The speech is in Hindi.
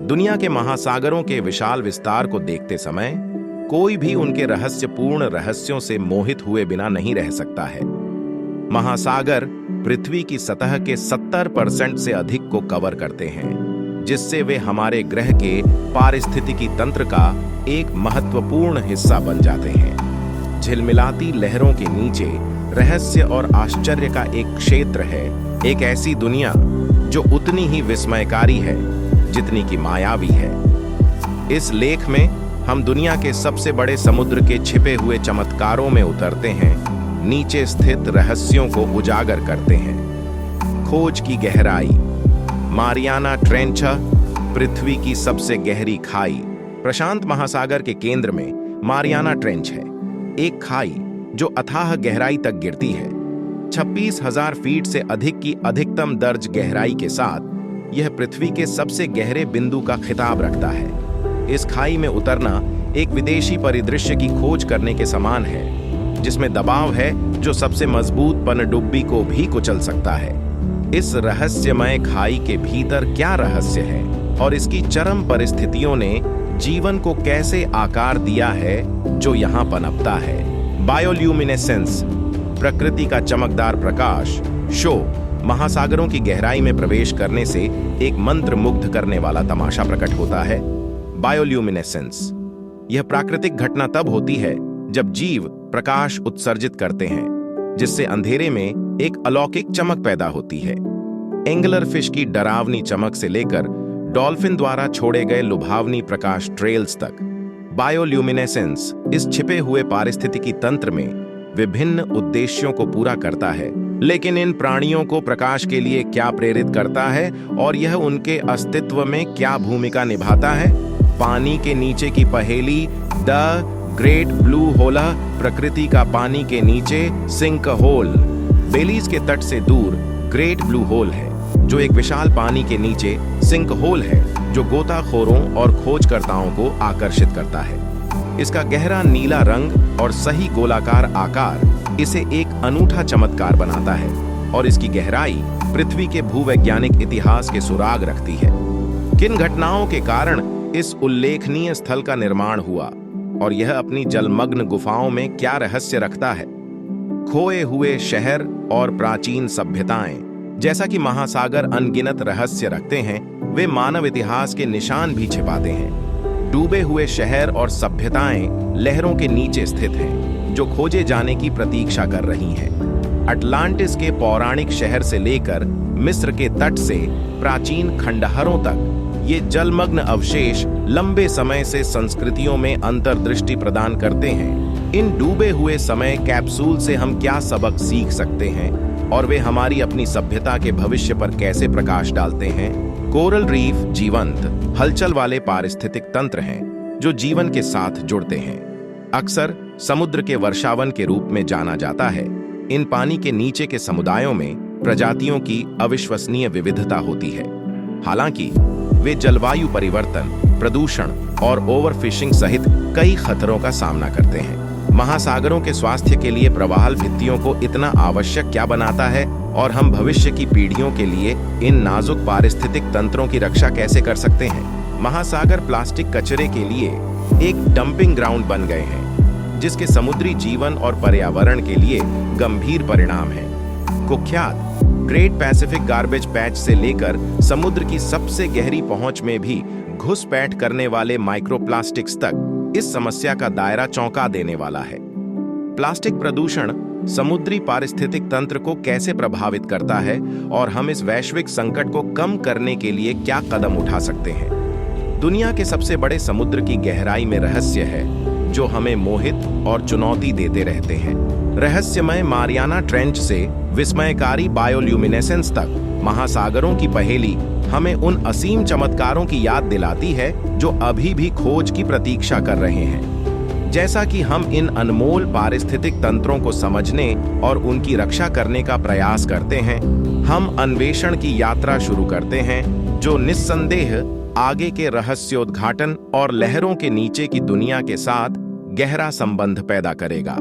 दुनिया के महासागरों के विशाल विस्तार को देखते समय कोई भी उनके रहस्यपूर्ण रहस्यों से मोहित हुए बिना नहीं रह सकता है। महासागर पृथ्वी की सतह के 70% से अधिक को कवर करते हैं, जिससे वे हमारे ग्रह के पारिस्थितिकी तंत्र का एक महत्वपूर्ण हिस्सा बन जाते हैं। झिलमिलाती लहरों के नीचे रहस्य और आश्चर्य का एक क्षेत्र है, एक ऐसी दुनिया जो उतनी ही विस्मयकारी है जितनी कि मायावी है। इस लेख में हम दुनिया के सबसे बड़े समुद्र के छिपे हुए चमत्कारों में उतरते हैं, नीचे स्थित रहस्यों को उजागर करते हैं। खोज की गहराई। मारियाना ट्रेंच, पृथ्वी की सबसे गहरी खाई। प्रशांत महासागर के केंद्र में मारियाना ट्रेंच है, एक खाई जो अथाह गहराई तक गिरती है। 26,000 फीट से अधिक की अधिकतम दर्ज गहराई के साथ यह पृथ्वी के सबसे गहरे बिंदु का खिताब रखता है। इस खाई में उतरना एक विदेशी परिदृश्य की खोज करने के समान है, जिसमें दबाव है जो सबसे मजबूत पनडुब्बी को भी कुचल सकता है। इस रहस्यमय खाई के भीतर क्या रहस्य है और इसकी चरम परिस्थितियों ने जीवन को कैसे आकार दिया है जो यहाँ पनपता है। बायोल्यूमिनेसेंस, प्रकृति का चमकदार प्रकाश शो, महासागरों की गहराई में प्रवेश करने से एक मंत्र मुग्ध करने वाला तमाशा प्रकट होता है। बायोल्यूमिनेसेंस, यह प्राकृतिक घटना तब होती है जब जीव प्रकाश उत्सर्जित करते हैं, जिससे अंधेरे में एक अलौकिक चमक पैदा होती है। एंगलर फिश की डरावनी चमक से लेकर डॉल्फिन द्वारा छोड़े गए लुभावनी प्रकाश ट्रेल्स तक, बायोल्यूमिनेसेंस इस छिपे हुए पारिस्थितिकी तंत्र में विभिन्न उद्देश्यों को पूरा करता है। लेकिन इन प्राणियों को प्रकाश के लिए क्या प्रेरित करता है और यह उनके अस्तित्व में क्या भूमिका निभाता है? पानी के नीचे की पहेली, द ग्रेट ब्लू होल, प्रकृति का पानी के नीचे सिंक होल। बेलीज के तट से दूर ग्रेट ब्लू होल है, जो एक विशाल पानी के नीचे सिंक होल है, जो गोताखोरों और खोजकर्ताओं को आकर्षित करता है। इसका गहरा नीला रंग और सही गोलाकार आकार इसे एक अनूठा चमत्कार बनाता है और इसकी गहराई पृथ्वी के भूवैज्ञानिक इतिहास के सुराग रखती है। किन घटनाओं के कारण इस उल्लेखनीय स्थल का निर्माण हुआ और यह अपनी जलमग्न गुफाओं में क्या रहस्य रखता है? खोए हुए शहर और प्राचीन सभ्यताएं। जैसा कि महासागर अनगिनत रहस्य रखते हैं, वे मानव इतिहास के निशान भी छिपाते हैं। डूबे हुए शहर और सभ्यताएं लहरों के नीचे स्थित हैं, जो खोजे जाने की प्रतीक्षा कर रही हैं। अटलांटिस के पौराणिक शहर से लेकर मिस्र के तट से प्राचीन खंडहरों तक ये जलमग्न अवशेष लंबे समय से संस्कृतियों में अंतर्दृष्टि प्रदान करते हैं। इन डूबे हुए समय कैप्सूल से हम क्या सबक सीख सकते हैं और वे हमारी अपनी सभ्यता के भविष्य पर कैसे प्रकाश डालते हैं? कोरल रीफ जीवंत, हलचल वाले पारिस्थितिक तंत्र हैं जो जीवन के साथ जुड़ते हैं। अक्सर समुद्र के वर्षावन के रूप में जाना जाता है। इन पानी के नीचे के समुदायों में प्रजातियों की अविश्वसनीय विविधता होती है। हालांकि वे जलवायु परिवर्तन, प्रदूषण और ओवरफिशिंग सहित कई खतरों का सामना करते हैं। महासागरों के स्वास्थ्य के लिए प्रवाल भित्तियों को इतना आवश्यक क्या बनाता है और हम भविष्य की पीढ़ियों के लिए इन नाजुक पारिस्थितिक तंत्रों की रक्षा कैसे कर सकते हैं? महासागर प्लास्टिक कचरे के लिए एक डंपिंग ग्राउंड बन गए हैं, जिसके समुद्री जीवन और पर्यावरण के लिए गंभीर परिणाम हैं। कुख्यात ग्रेट पैसिफिक गार्बेज पैच से लेकर समुद्र की सबसे गहरी पहुंच में भी घुसपैठ करने वाले माइक्रोप्लास्टिक्स तक इस समस्या का दायरा चौंका देने वाला है। प्लास्टिक प्रदूषण समुद्री पारिस्थितिक तंत्र को कैसे प्रभावित करता है और हम इस वैश्विक संकट को कम करने के लिए क्या कदम उठा सकते हैं? दुनिया के सबसे बड़े समुद्र की गहराई में रहस्य है जो हमें मोहित और चुनौती देते रहते हैं। रहस्यमय मारियाना ट्रेंच से विस्मयकारी बायोल्यूमिनेसेंस तक, महासागरों की पहेली हमें उन असीम चमत्कारों की याद दिलाती है जो अभी भी खोज की प्रतीक्षा कर रहे हैं। जैसा कि हम इन अनमोल पारिस्थितिक तंत्रों को समझने और उनकी रक्षा करने का प्रयास करते हैं, हम अन्वेषण की यात्रा शुरू करते हैं जो निस्संदेह आगे के रहस्योद्घाटन और लहरों के नीचे की दुनिया के साथ गहरा संबंध पैदा करेगा।